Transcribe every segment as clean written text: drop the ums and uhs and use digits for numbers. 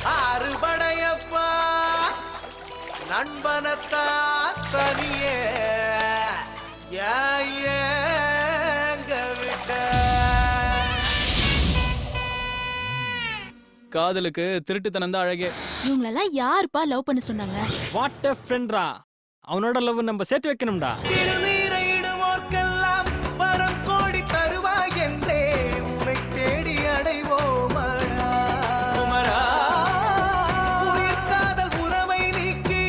அறுபடையப்பா நண்பனத்தா தனியே ஏங்க விட்ட. காதலுக்கு திருட்டுத்தனம் தான் அழகே. இவங்களெல்லாம் யாருப்பா லவ் பண்ண சொன்னாங்க? வாட் எ ஃப்ரெண்ட்ரா. அவனோட லவ் நம்ம சேர்த்து வைக்கணும்டா. திருநீரையிடுவோர்க்கெல்லாம் வரம் கோடி தருவாய் என்றே உன்னை தேடி அடைவோமடா. உயிர் காதல் உறவை நீக்கி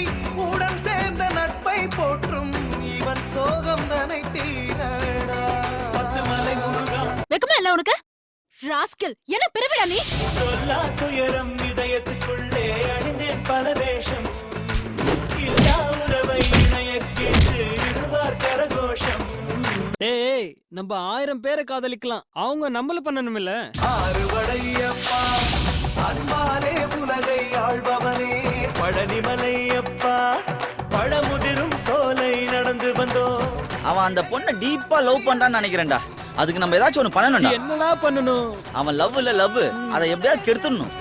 உடன் சேர்ந்த நட்பை போற்றும் இவன் சோகம் தனை தீரடா. பத்துமலை முருகா வெக்கமா இல்ல உனக்கு? ராஸ்கல், என்ன பிறவிடா நீ? சொல்லா துயரம் இதயத்துக்குள்ளே அணிந்தேன் பல வேஷம். இல்லா உறவை இணைய கேட்டு இடுவார் கரகோஷம். டேய், நம்ம 1000 பேரை காதலிக்கலாம், அவங்க நம்மள பண்ணணும் இல்ல? ஆறுவடையப்பா அன்பாலே உலகை ஆள்பவனே பழனிமலையப்பா பழமுதிரும் சோலை நடந்து வந்தோ. அவன் அந்த பொண்ணை டீப்பா லவ் பண்றான்னு நினைக்கிறேன்டா. அதுக்கு நம்ம ஏதாச்சும் ஒண்ணு பண்ணணும்டா. என்னடா பண்ணணும்? அவன் லவ் இல்ல லவ், அதை எப்படியாவது கெடுத்துடணும்.